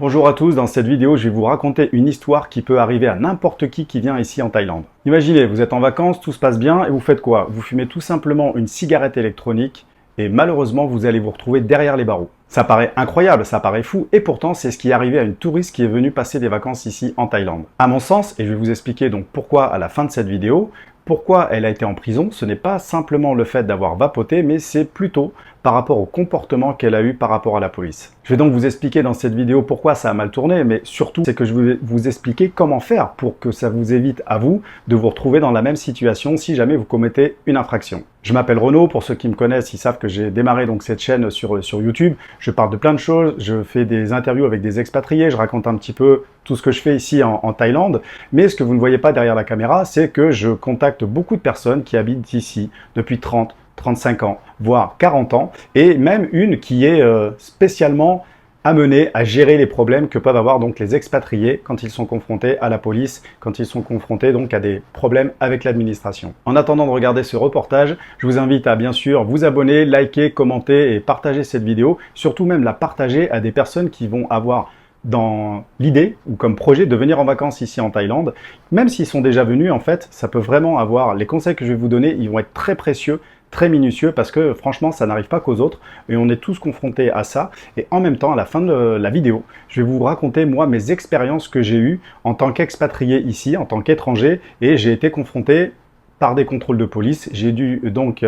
Bonjour à tous, dans cette vidéo je vais vous raconter une histoire qui peut arriver à n'importe qui vient ici en Thaïlande. Imaginez, vous êtes en vacances, tout se passe bien et vous faites quoi? Vous fumez tout simplement une cigarette électronique et malheureusement vous allez vous retrouver derrière les barreaux. Ça paraît incroyable, ça paraît fou et pourtant c'est ce qui est arrivé à une touriste qui est venue passer des vacances ici en Thaïlande. À mon sens, et je vais vous expliquer donc pourquoi à la fin de cette vidéo, pourquoi elle a été en prison, ce n'est pas simplement le fait d'avoir vapoté, mais c'est plutôt par rapport au comportement qu'elle a eu par rapport à la police. Je vais donc vous expliquer dans cette vidéo pourquoi ça a mal tourné, mais surtout c'est que je vais vous expliquer comment faire pour que ça vous évite à vous de vous retrouver dans la même situation si jamais vous commettez une infraction. Je m'appelle Renaud, pour ceux qui me connaissent, ils savent que j'ai démarré donc cette chaîne sur YouTube. Je parle de plein de choses, je fais des interviews avec des expatriés, je raconte un petit peu tout ce que je fais ici en Thaïlande, mais ce que vous ne voyez pas derrière la caméra, c'est que je contacte beaucoup de personnes qui habitent ici depuis 30, 35 ans, voire 40 ans, et même une qui est spécialement amenée à gérer les problèmes que peuvent avoir donc les expatriés quand ils sont confrontés à la police, quand ils sont confrontés donc à des problèmes avec l'administration. En attendant de regarder ce reportage, je vous invite à bien sûr vous abonner, liker, commenter et partager cette vidéo, surtout même la partager à des personnes qui vont avoir dans l'idée ou comme projet de venir en vacances ici en Thaïlande. Même s'ils sont déjà venus, en fait, ça peut vraiment avoir, les conseils que je vais vous donner, ils vont être très précieux, très minutieux, parce que franchement, ça n'arrive pas qu'aux autres, et on est tous confrontés à ça. Et en même temps, à la fin de la vidéo, je vais vous raconter, moi, mes expériences que j'ai eues en tant qu'expatrié ici, en tant qu'étranger, et j'ai été confronté par des contrôles de police. J'ai dû donc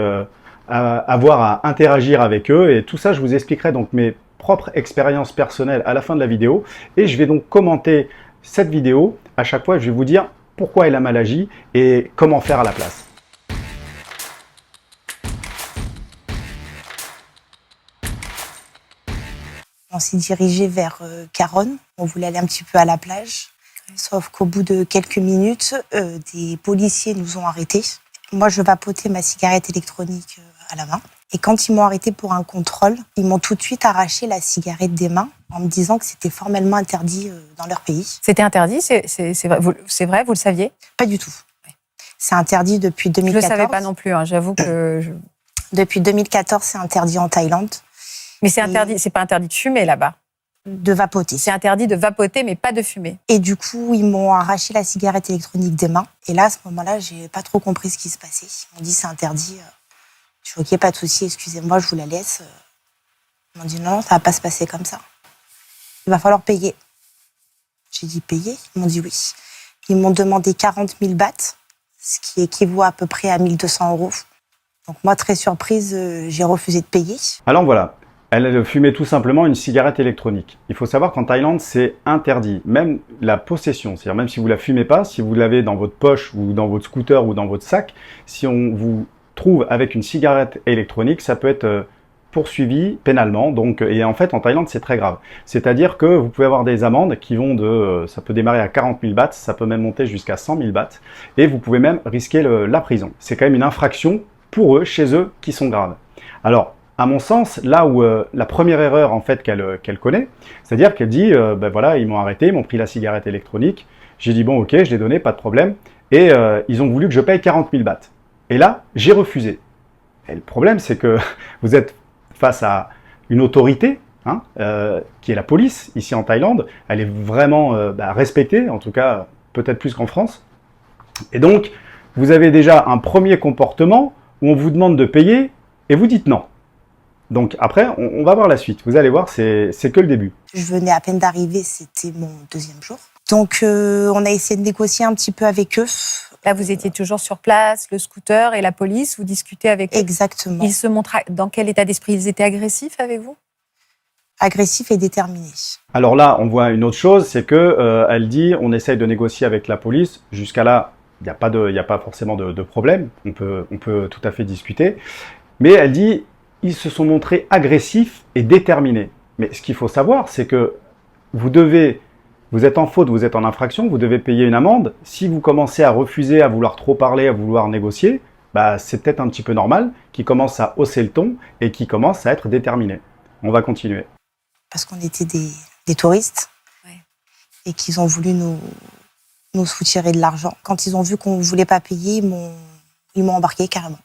avoir à interagir avec eux, et tout ça, je vous expliquerai donc mes propre expérience personnelle à la fin de la vidéo, et je vais donc commenter cette vidéo. À chaque fois, je vais vous dire pourquoi elle a mal agi et comment faire à la place. On s'est dirigé vers Caronne, on voulait aller un petit peu à la plage, sauf qu'au bout de quelques minutes, des policiers nous ont arrêtés. Moi, je vapotais ma cigarette électronique à la main. Et quand ils m'ont arrêté pour un contrôle, ils m'ont tout de suite arraché la cigarette des mains en me disant que c'était formellement interdit dans leur pays. C'était interdit, c'est vrai, vous le saviez? Pas du tout. C'est interdit depuis 2014. Je ne le savais pas non plus, hein, j'avoue que... Depuis 2014, c'est interdit en Thaïlande. Mais c'est interdit, c'est pas interdit de fumer là-bas? De vapoter. C'est interdit de vapoter, mais pas de fumer. Et du coup, ils m'ont arraché la cigarette électronique des mains. Et là, à ce moment-là, j'ai pas trop compris ce qui se passait. Ils m'ont dit c'est interdit. Je suis ok, pas de souci, excusez-moi, je vous la laisse. Ils m'ont dit non, ça va pas se passer comme ça. Il va falloir payer. J'ai dit payer? Ils m'ont dit oui. Ils m'ont demandé 40 000 bahts, ce qui équivaut à peu près à 1 200 €. Donc moi, très surprise, j'ai refusé de payer. Alors voilà, elle fumait tout simplement une cigarette électronique. Il faut savoir qu'en Thaïlande, c'est interdit. Même la possession, c'est-à-dire même si vous la fumez pas, si vous l'avez dans votre poche ou dans votre scooter ou dans votre sac, si on vous trouve avec une cigarette électronique, ça peut être poursuivi pénalement. Donc, et en fait, en Thaïlande, c'est très grave. C'est-à-dire que vous pouvez avoir des amendes qui vont de... ça peut démarrer à 40 000 bahts, ça peut même monter jusqu'à 100 000 bahts. Et vous pouvez même risquer la prison. C'est quand même une infraction pour eux, chez eux, qui sont graves. Alors, à mon sens, là où la première erreur en fait qu'elle connaît, c'est-à-dire qu'elle dit, ben voilà, ils m'ont arrêté, ils m'ont pris la cigarette électronique. J'ai dit, bon, ok, je l'ai donné, pas de problème. Et ils ont voulu que je paye 40 000 bahts. Et là, j'ai refusé. Et le problème, c'est que vous êtes face à une autorité, hein, qui est la police, ici en Thaïlande. Elle est vraiment respectée, en tout cas, peut-être plus qu'en France. Et donc, vous avez déjà un premier comportement où on vous demande de payer et vous dites non. Donc après, on va voir la suite. Vous allez voir, c'est que le début. Je venais à peine d'arriver, c'était mon deuxième jour. Donc on a essayé de négocier un petit peu avec eux. Là, vous étiez toujours sur place, le scooter et la police, vous discutez avec eux. Exactement. Ils se montraient dans quel état d'esprit? Ils étaient agressifs avec vous? Agressifs et déterminés. Alors là, on voit une autre chose, c'est que elle dit, on essaye de négocier avec la police. Jusqu'à là, il n'y a pas forcément de problème. On peut tout à fait discuter. Mais elle dit, ils se sont montrés agressifs et déterminés. Mais ce qu'il faut savoir, c'est que vous êtes en faute, vous êtes en infraction, vous devez payer une amende. Si vous commencez à refuser, à vouloir trop parler, à vouloir négocier, bah, c'est peut-être un petit peu normal qu'ils commencent à hausser le ton et qu'ils commencent à être déterminés. On va continuer. Parce qu'on était des touristes, ouais, et qu'ils ont voulu nous soutirer de l'argent. Quand ils ont vu qu'on ne voulait pas payer, ils m'ont embarqué carrément.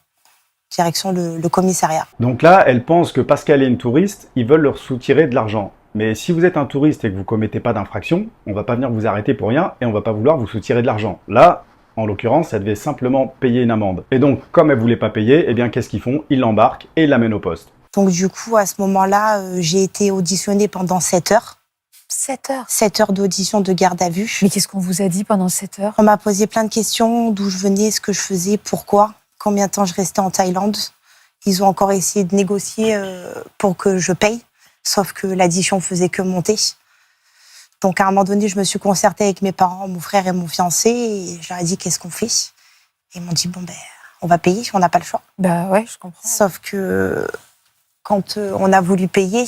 Direction le commissariat. Donc là, elle pense que parce qu'elle est une touriste, ils veulent leur soutirer de l'argent. Mais si vous êtes un touriste et que vous commettez pas d'infraction, on va pas venir vous arrêter pour rien et on va pas vouloir vous soutirer de l'argent. Là, en l'occurrence, elle devait simplement payer une amende. Et donc, comme elle voulait pas payer, eh bien, qu'est-ce qu'ils font? Ils l'embarquent et ils l'amènent au poste. Donc du coup, à ce moment-là, j'ai été auditionnée pendant 7 heures. 7 heures. 7 heures d'audition de garde à vue. Mais qu'est-ce qu'on vous a dit pendant 7 heures? On m'a posé plein de questions, d'où je venais, ce que je faisais, pourquoi, combien de temps je restais en Thaïlande. Ils ont encore essayé de négocier pour que je paye, sauf que l'addition faisait que monter. Donc à un moment donné, je me suis concertée avec mes parents, mon frère et mon fiancé, et je leur ai dit qu'est-ce qu'on fait. Et ils m'ont dit bon ben on va payer, on n'a pas le choix. Bah ouais, je comprends. Sauf que quand on a voulu payer,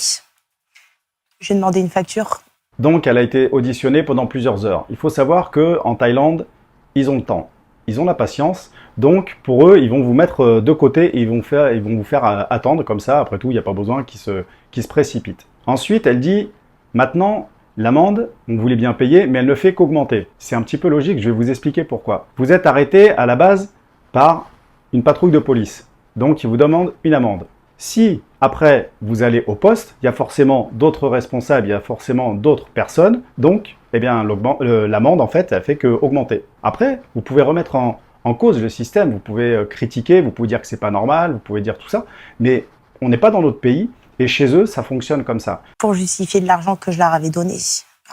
j'ai demandé une facture. Donc, elle a été auditionnée pendant plusieurs heures. Il faut savoir qu'en Thaïlande, ils ont le temps, ils ont la patience. Donc, pour eux, ils vont vous mettre de côté et ils vont vous faire attendre comme ça. Après tout, il n'y a pas besoin qu'ils se précipitent. Ensuite, elle dit, maintenant, l'amende, on voulait bien payer, mais elle ne fait qu'augmenter. C'est un petit peu logique, je vais vous expliquer pourquoi. Vous êtes arrêté à la base par une patrouille de police. Donc, ils vous demandent une amende. Si, après, vous allez au poste, il y a forcément d'autres responsables, il y a forcément d'autres personnes. Donc, eh bien, l'amende, en fait, elle fait qu'augmenter. Après, vous pouvez remettre en cause le système, vous pouvez critiquer, vous pouvez dire que c'est pas normal, vous pouvez dire tout ça, mais on n'est pas dans notre pays et chez eux, ça fonctionne comme ça. Pour justifier de l'argent que je leur avais donné.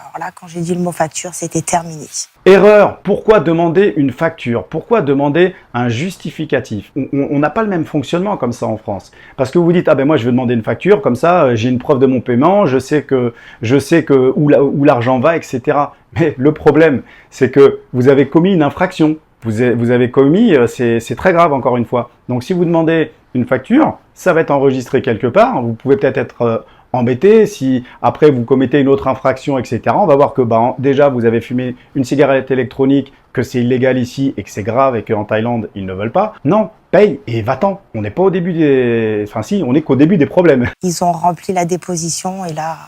Alors là, quand j'ai dit le mot facture, c'était terminé. Erreur! Pourquoi demander une facture? Pourquoi demander un justificatif? On n'a pas le même fonctionnement comme ça en France. Parce que vous dites, ah ben moi je vais demander une facture, comme ça j'ai une preuve de mon paiement, je sais où l'argent va, etc. Mais le problème, c'est que vous avez commis une infraction. Vous avez commis, c'est très grave encore une fois. Donc si vous demandez une facture, ça va être enregistré quelque part. Vous pouvez peut-être être embêté si après vous commettez une autre infraction, etc. On va voir que déjà vous avez fumé une cigarette électronique, que c'est illégal ici et que c'est grave et qu'en Thaïlande ils ne veulent pas. Non, paye et va-t'en. On n'est pas au début enfin si, on n'est qu'au début des problèmes. Ils ont rempli la déposition et là,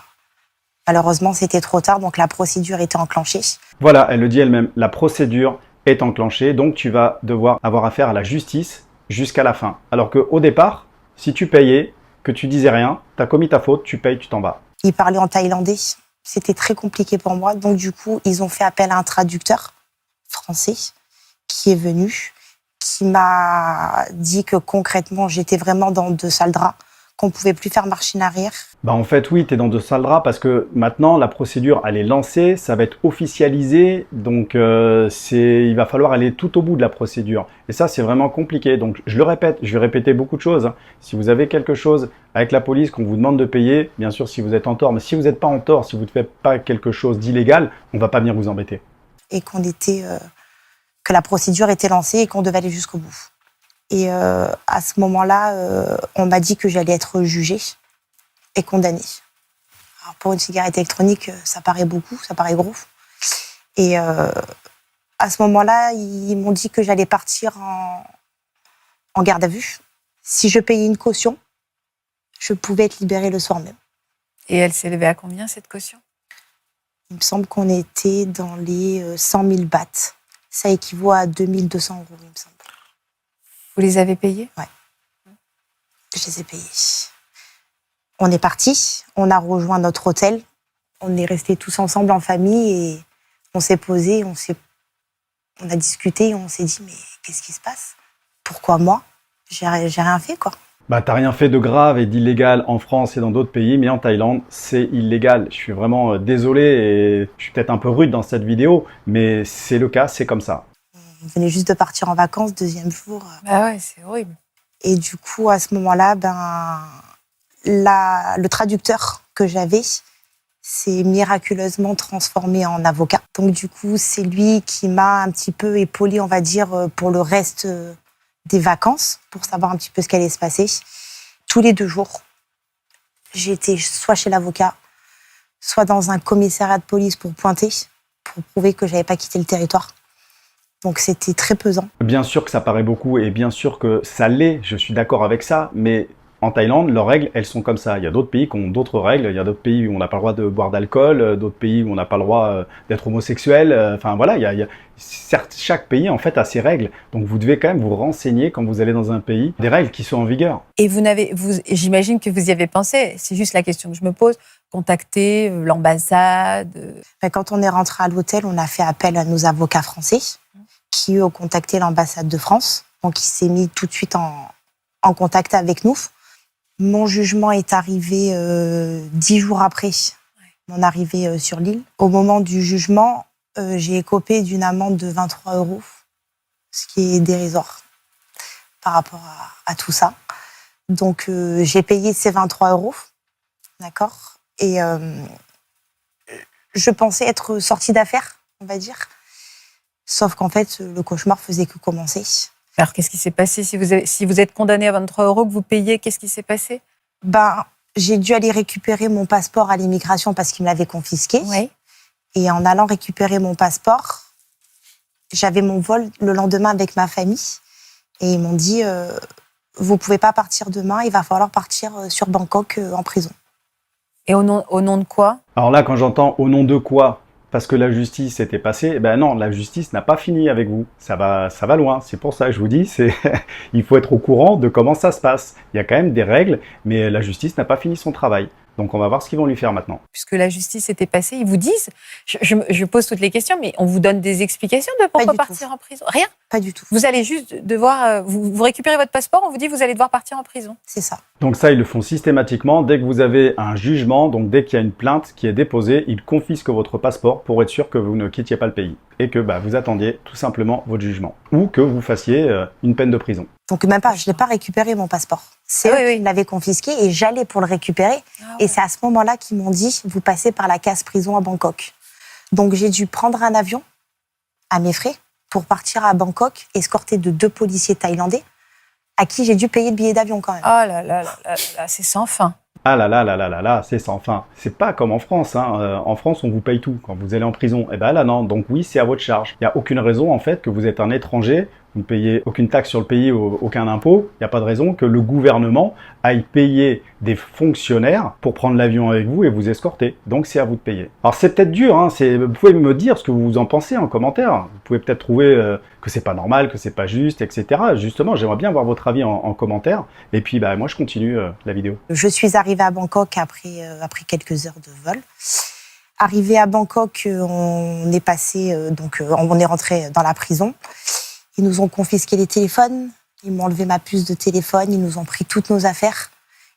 malheureusement c'était trop tard, donc la procédure était enclenchée. Voilà, elle le dit elle-même, la procédure est enclenchée, donc tu vas devoir avoir affaire à la justice jusqu'à la fin. Alors qu'au départ, si tu payais, que tu disais rien, tu as commis ta faute, tu payes, tu t'en vas. Ils parlaient en thaïlandais, c'était très compliqué pour moi, donc du coup, ils ont fait appel à un traducteur français qui est venu, qui m'a dit que concrètement, j'étais vraiment dans de sales draps, qu'on ne pouvait plus faire machine arrière. En fait, oui, tu es dans de sales draps parce que maintenant, la procédure, elle est lancée, ça va être officialisé, donc il va falloir aller tout au bout de la procédure. Et ça, c'est vraiment compliqué. Donc, je le répète, je vais répéter beaucoup de choses. Si vous avez quelque chose avec la police qu'on vous demande de payer, bien sûr, si vous êtes en tort, mais si vous n'êtes pas en tort, si vous ne faites pas quelque chose d'illégal, on ne va pas venir vous embêter. Et que la procédure était lancée et qu'on devait aller jusqu'au bout. Et à ce moment-là, on m'a dit que j'allais être jugée et condamnée. Alors pour une cigarette électronique, ça paraît beaucoup, ça paraît gros. Et à ce moment-là, ils m'ont dit que j'allais partir en garde à vue. Si je payais une caution, je pouvais être libérée le soir même. Et elle s'est levée à combien, cette caution? Il me semble qu'on était dans les 100 000 bahts. Ça équivaut à 2 200 €, il me semble. Vous les avez payés? Ouais. Je les ai payés. On est partis, on a rejoint notre hôtel, on est restés tous ensemble en famille et on s'est posé, on a discuté, on s'est dit mais qu'est-ce qui se passe? Pourquoi moi? J'ai rien fait quoi. T'as rien fait de grave et d'illégal en France et dans d'autres pays, mais en Thaïlande, c'est illégal. Je suis vraiment désolé et je suis peut-être un peu rude dans cette vidéo, mais c'est le cas, c'est comme ça. On venait juste de partir en vacances, deuxième jour. Bah ouais, c'est horrible. Et du coup, à ce moment-là, le traducteur que j'avais s'est miraculeusement transformé en avocat. Donc du coup, c'est lui qui m'a un petit peu épaulé, on va dire, pour le reste des vacances, pour savoir un petit peu ce qui allait se passer. Tous les 2 jours, j'étais soit chez l'avocat, soit dans un commissariat de police pour pointer, pour prouver que j'avais pas quitté le territoire. Donc c'était très pesant. Bien sûr que ça paraît beaucoup et bien sûr que ça l'est, je suis d'accord avec ça, mais en Thaïlande, leurs règles, elles sont comme ça. Il y a d'autres pays qui ont d'autres règles, il y a d'autres pays où on n'a pas le droit de boire d'alcool, d'autres pays où on n'a pas le droit d'être homosexuel. Enfin voilà, certes, chaque pays en fait a ses règles. Donc vous devez quand même vous renseigner quand vous allez dans un pays, des règles qui sont en vigueur. Et j'imagine que vous y avez pensé, c'est juste la question que je me pose, contacté l'ambassade? Quand on est rentré à l'hôtel, on a fait appel à nos avocats français qui, eux, ont contacté l'ambassade de France. Donc, il s'est mis tout de suite en contact avec nous. Mon jugement est arrivé 10 jours après mon arrivée sur l'île. Au moment du jugement, j'ai écopé d'une amende de 23 €, ce qui est dérisoire par rapport à tout ça. Donc, j'ai payé ces 23 €, d'accord ? Et je pensais être sortie d'affaires, on va dire. Sauf qu'en fait, le cauchemar faisait que commencer. Alors, qu'est-ce qui s'est passé si vous êtes condamné à 23 € que vous payez, qu'est-ce qui s'est passé? J'ai dû aller récupérer mon passeport à l'immigration parce qu'ils me l'avaient confisqué. Oui. Et en allant récupérer mon passeport, j'avais mon vol le lendemain avec ma famille. Et ils m'ont dit, vous ne pouvez pas partir demain, il va falloir partir sur Bangkok en prison. Et au nom de quoi? Alors là, quand j'entends au nom de quoi, parce que la justice était passée, ben non, la justice n'a pas fini avec vous. Ça va loin. C'est pour ça que je vous dis, il faut être au courant de comment ça se passe. Il y a quand même des règles, mais la justice n'a pas fini son travail. Donc on va voir ce qu'ils vont lui faire maintenant. Puisque la justice était passée, ils vous disent, je pose toutes les questions, mais on vous donne des explications de pourquoi partir en prison? Rien? Pas du tout. Vous allez juste devoir, vous récupérez votre passeport, on vous dit vous allez devoir partir en prison. C'est ça. Donc ça, ils le font systématiquement. Dès que vous avez un jugement, donc dès qu'il y a une plainte qui est déposée, ils confisquent votre passeport pour être sûr que vous ne quittiez pas le pays et que vous attendiez tout simplement votre jugement ou que vous fassiez une peine de prison. Donc même pas, je n'ai pas récupéré mon passeport. C'est eux qui l'avaient confisqué et j'allais pour le récupérer. Et c'est à ce moment-là qu'ils m'ont dit, vous passez par la case prison à Bangkok. Donc j'ai dû prendre un avion à mes frais pour partir à Bangkok, escorté de 2 policiers thaïlandais à qui j'ai dû payer le billet d'avion quand même. Oh là là là là là, c'est sans fin. Ah là là là là là là, c'est sans fin. C'est pas comme en France, hein. En France, on vous paye tout quand vous allez en prison. Et ben là, non. Donc oui, c'est à votre charge. Il n'y a aucune raison, en fait, que vous êtes un étranger, vous ne payez aucune taxe sur le pays, aucun impôt. Il n'y a pas de raison que le gouvernement aille payer des fonctionnaires pour prendre l'avion avec vous et vous escorter. Donc c'est à vous de payer. Alors c'est peut-être dur, hein. Vous pouvez me dire ce que vous en pensez en commentaire. Vous pouvez peut-être trouver que c'est pas normal, que c'est pas juste, etc. Justement, j'aimerais bien avoir votre avis en commentaire. Et puis moi, je continue la vidéo. Je suis arrivée à Bangkok après quelques heures de vol. Arrivée à Bangkok, on est passé, on est rentré dans la prison. Ils nous ont confisqué les téléphones, ils m'ont enlevé ma puce de téléphone, ils nous ont pris toutes nos affaires.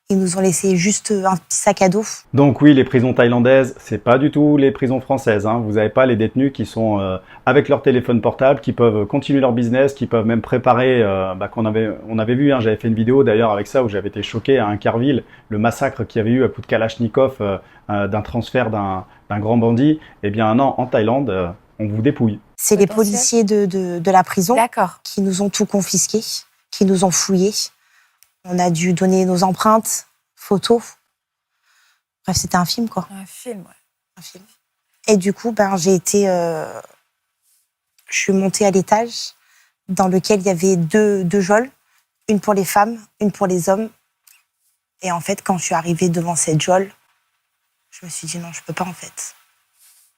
Ils nous ont laissé juste un petit sac à dos. Donc oui, les prisons thaïlandaises, c'est pas du tout les prisons françaises, hein. Vous n'avez pas les détenus qui sont avec leur téléphone portable, qui peuvent continuer leur business, qui peuvent même préparer, on avait vu, hein, j'avais fait une vidéo d'ailleurs avec ça où j'avais été choqué à Inkerville, le massacre qu'il y avait eu à coup de Kalachnikov d'un transfert d'un grand bandit. Eh bien non, en Thaïlande, on vous dépouille. C'est les policiers de la prison qui nous ont tout confisqué, qui nous ont fouillés. On a dû donner nos empreintes, photos. Bref, c'était un film, quoi. Un film, ouais. Un film. Et du coup, je suis montée à l'étage dans lequel il y avait deux geôles, une pour les femmes, une pour les hommes. Et en fait, quand je suis arrivée devant cette geôle, je me suis dit non, je peux pas, en fait.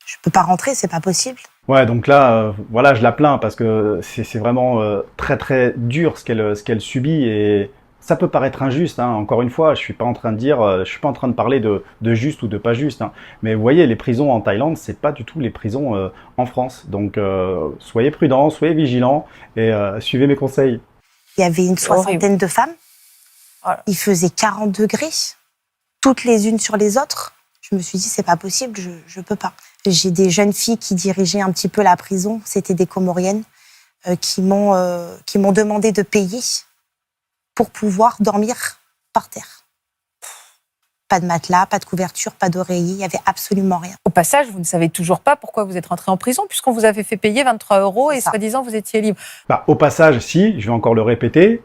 Je peux pas rentrer, c'est pas possible. Ouais, donc là, je la plains parce que c'est vraiment très très dur ce qu'elle subit et ça peut paraître injuste, hein. Encore une fois, je suis pas en train de parler de juste ou de pas juste, hein. Mais vous voyez, les prisons en Thaïlande, c'est pas du tout les prisons en France. Donc soyez prudents, soyez vigilants et suivez mes conseils. Il y avait une soixantaine de femmes. Voilà. Il faisait 40 degrés, toutes les unes sur les autres. Je me suis dit, c'est pas possible, je peux pas. J'ai des jeunes filles qui dirigeaient un petit peu la prison, c'était des Comoriennes, qui m'ont demandé de payer pour pouvoir dormir par terre. Pas de matelas, pas de couverture, pas d'oreiller, il n'y avait absolument rien. Au passage, vous ne savez toujours pas pourquoi vous êtes rentré en prison, puisqu'on vous avait fait payer 23 € et soi-disant vous étiez libre. Au passage, si, je vais encore le répéter,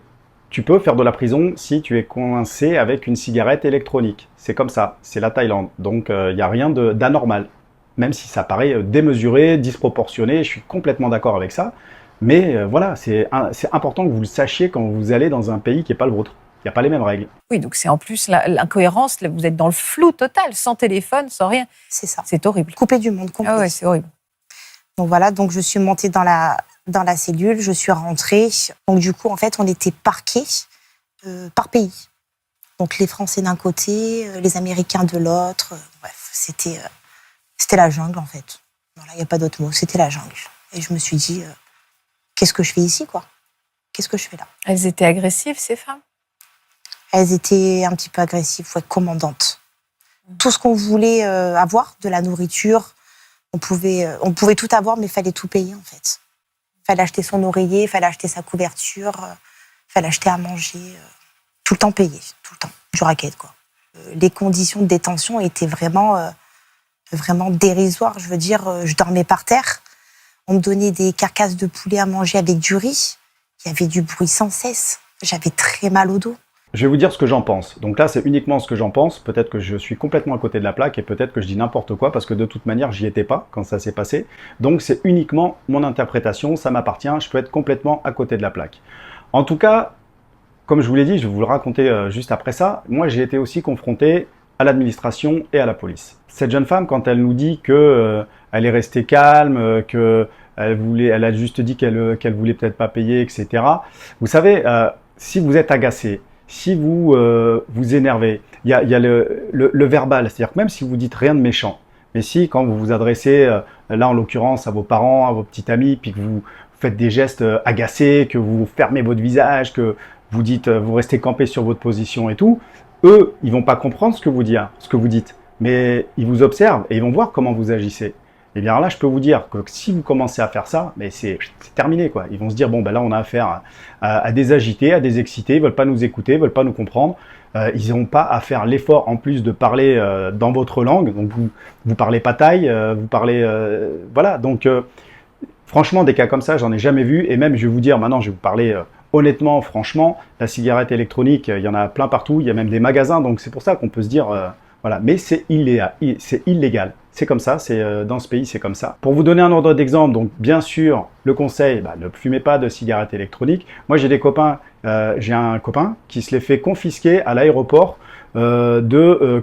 tu peux faire de la prison si tu es coincé avec une cigarette électronique. C'est comme ça, c'est la Thaïlande. Donc il n'y a rien d'anormal. Même si ça paraît démesuré, disproportionné, je suis complètement d'accord avec ça. Mais voilà, c'est important que vous le sachiez quand vous allez dans un pays qui n'est pas le vôtre. Il n'y a pas les mêmes règles. Oui, donc c'est en plus l'incohérence, vous êtes dans le flou total, sans téléphone, sans rien. C'est ça. C'est horrible. Coupé du monde, complet. Ah ouais, c'est horrible. Donc voilà, donc je suis montée dans la cellule, je suis rentrée. Donc du coup, en fait, on était parqués par pays. Donc les Français d'un côté, les Américains de l'autre. Bref, c'était la jungle en fait. Voilà, il n'y a pas d'autre mot, c'était la jungle. Et je me suis dit, qu'est-ce que je fais ici, quoi? Qu'est-ce que je fais là? Elles étaient agressives, ces femmes? Elles étaient un petit peu agressives, faut être commandante. Tout ce qu'on voulait avoir, de la nourriture, on pouvait tout avoir, mais il fallait tout payer en fait. Il fallait acheter son oreiller, il fallait acheter sa couverture, il fallait acheter à manger. Tout le temps payé, tout le temps, du racket quoi. Les conditions de détention étaient vraiment dérisoires. Je veux dire, je dormais par terre, on me donnait des carcasses de poulet à manger avec du riz, il y avait du bruit sans cesse, j'avais très mal au dos. Je vais vous dire ce que j'en pense. Donc là, c'est uniquement ce que j'en pense. Peut-être que je suis complètement à côté de la plaque et peut-être que je dis n'importe quoi parce que de toute manière, j'y étais pas quand ça s'est passé. Donc c'est uniquement mon interprétation, ça m'appartient, je peux être complètement à côté de la plaque. En tout cas, comme je vous l'ai dit, je vais vous le raconter juste après ça, moi j'ai été aussi confronté à l'administration et à la police. Cette jeune femme, quand elle nous dit que elle est restée calme, que elle a juste dit qu'elle voulait peut-être pas payer, etc. Vous savez, si vous êtes agacé, si vous vous énervez, il y a le verbal, c'est-à-dire que même si vous dites rien de méchant, mais si quand vous vous adressez, là en l'occurrence à vos parents, à vos petits amis, puis que vous faites des gestes agacés, que vous fermez votre visage, que vous dites, vous restez campé sur votre position et tout, eux, ils vont pas comprendre ce que vous dites, mais ils vous observent et ils vont voir comment vous agissez. Et bien là, je peux vous dire que si vous commencez à faire ça, mais c'est terminé quoi. Ils vont se dire bon ben là, on a affaire à des agités, à des excités, ils veulent pas nous écouter, ils veulent pas nous comprendre. Ils n'ont pas à faire l'effort en plus de parler dans votre langue. Donc vous parlez pas thaï, vous parlez voilà. Donc franchement, des cas comme ça, j'en ai jamais vu. Et même, je vais vous dire, maintenant, je vais vous parler honnêtement, franchement, la cigarette électronique, il y en a plein partout. Il y a même des magasins. Donc, c'est pour ça qu'on peut se dire, voilà. Mais c'est illégal. C'est comme ça. Dans ce pays, c'est comme ça. Pour vous donner un ordre d'exemple, donc, bien sûr, le conseil, ne fumez pas de cigarette électronique. Moi, j'ai un copain qui se l'est fait confisquer à l'aéroport de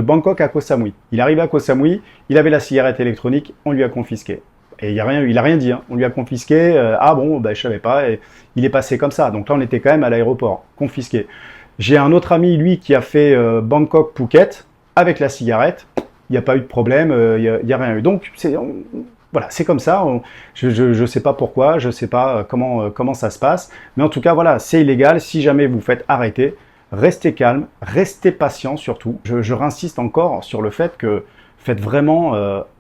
Bangkok à Koh Samui. Il arrive à Koh Samui, il avait la cigarette électronique, on lui a confisqué. Et il a rien dit, hein. On lui a confisqué, ah bon, je savais pas, et il est passé comme ça. Donc là, on était quand même à l'aéroport, confisqué. J'ai un autre ami, lui, qui a fait Bangkok-Phuket avec la cigarette, il n'y a pas eu de problème, il n'y a rien eu. Donc, voilà, c'est comme ça, je sais pas pourquoi, je sais pas comment ça se passe, mais en tout cas, voilà, c'est illégal. Si jamais vous faites arrêter, restez calme, restez patient surtout. Je réinsiste encore sur le fait que faites vraiment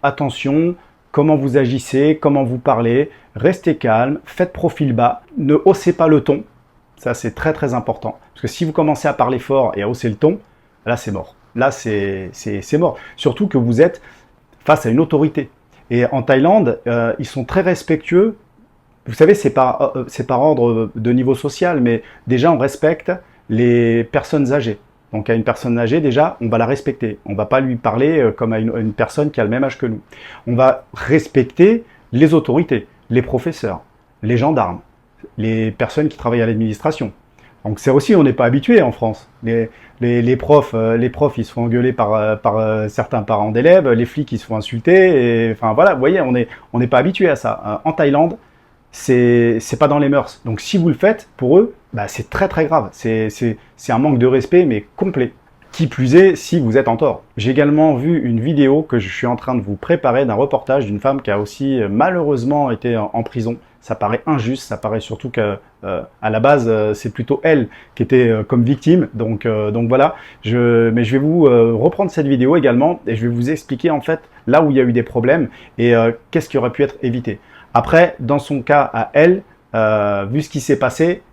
attention, comment vous agissez, comment vous parlez, restez calme, faites profil bas, ne haussez pas le ton, ça c'est très très important, parce que si vous commencez à parler fort et à hausser le ton, là c'est mort, là c'est mort, surtout que vous êtes face à une autorité. Et en Thaïlande, ils sont très respectueux, vous savez c'est par ordre de niveau social, mais déjà on respecte les personnes âgées. Donc à une personne âgée, déjà, on va la respecter. On ne va pas lui parler comme à une personne qui a le même âge que nous. On va respecter les autorités, les professeurs, les gendarmes, les personnes qui travaillent à l'administration. Donc c'est aussi, on n'est pas habitué en France. Les profs, ils se font engueuler par certains parents d'élèves, les flics, ils se font insulter. Et, enfin voilà, vous voyez, on n'est pas habitué à ça. En Thaïlande, c'est pas dans les mœurs. Donc si vous le faites, pour eux, c'est très très grave. C'est un manque de respect, mais complet. Qui plus est, si vous êtes en tort. J'ai également vu une vidéo que je suis en train de vous préparer d'un reportage d'une femme qui a aussi malheureusement été en prison. Ça paraît injuste, ça paraît surtout qu'à la base, c'est plutôt elle qui était comme victime. Donc voilà, mais je vais vous reprendre cette vidéo également et je vais vous expliquer en fait là où il y a eu des problèmes et qu'est-ce qui aurait pu être évité. Après, dans son cas à elle, vu ce qui s'est passé,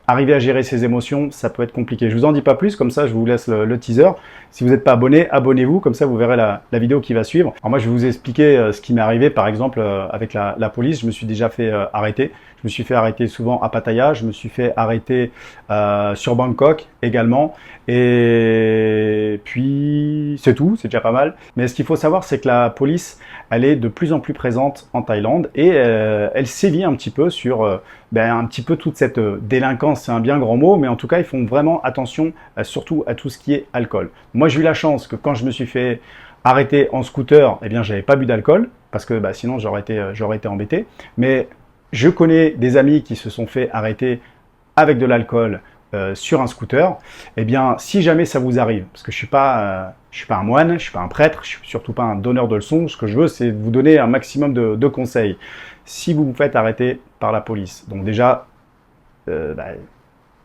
arriver à gérer ses émotions, ça peut être compliqué. Je vous en dis pas plus, comme ça je vous laisse le teaser. Si vous n'êtes pas abonné, abonnez-vous, comme ça vous verrez la vidéo qui va suivre. Alors moi je vais vous expliquer ce qui m'est arrivé par exemple avec la police. Je me suis déjà fait arrêter. Je me suis fait arrêter souvent à Pattaya, je me suis fait arrêter sur Bangkok également. Et puis c'est tout, c'est déjà pas mal. Mais ce qu'il faut savoir c'est que la police, elle est de plus en plus présente en Thaïlande et elle sévit un petit peu sur un petit peu toute cette délinquance, c'est un bien grand mot, mais en tout cas ils font vraiment attention surtout à tout ce qui est alcool. Moi j'ai eu la chance que quand je me suis fait arrêter en scooter, eh bien j'avais pas bu d'alcool parce que sinon j'aurais été embêté. Mais je connais des amis qui se sont fait arrêter avec de l'alcool sur un scooter, eh bien, si jamais ça vous arrive, parce que je suis pas un moine, je suis pas un prêtre, je suis surtout pas un donneur de leçons, ce que je veux, c'est vous donner un maximum de conseils. Si vous vous faites arrêter par la police, donc déjà,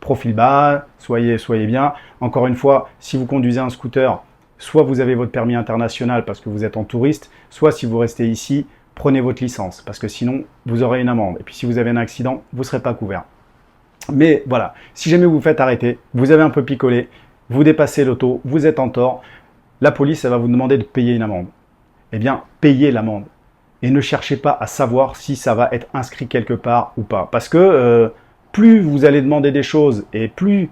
profil bas, soyez bien. Encore une fois, si vous conduisez un scooter, soit vous avez votre permis international parce que vous êtes en touriste, soit si vous restez ici, prenez votre licence, parce que sinon, vous aurez une amende. Et puis si vous avez un accident, vous ne serez pas couvert. Mais voilà, si jamais vous vous faites arrêter, vous avez un peu picolé, vous dépassez l'auto, vous êtes en tort, la police elle va vous demander de payer une amende. Eh bien, payez l'amende. Et ne cherchez pas à savoir si ça va être inscrit quelque part ou pas. Parce que plus vous allez demander des choses et plus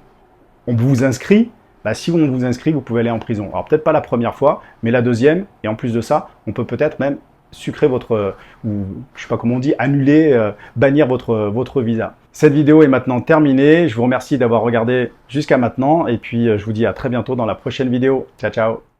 on vous inscrit, si on vous inscrit, vous pouvez aller en prison. Alors peut-être pas la première fois, mais la deuxième, et en plus de ça, on peut peut-être même sucrer votre, ou je sais pas comment on dit, annuler, bannir votre visa. Cette vidéo est maintenant terminée. Je vous remercie d'avoir regardé jusqu'à maintenant et puis je vous dis à très bientôt dans la prochaine vidéo. Ciao, ciao!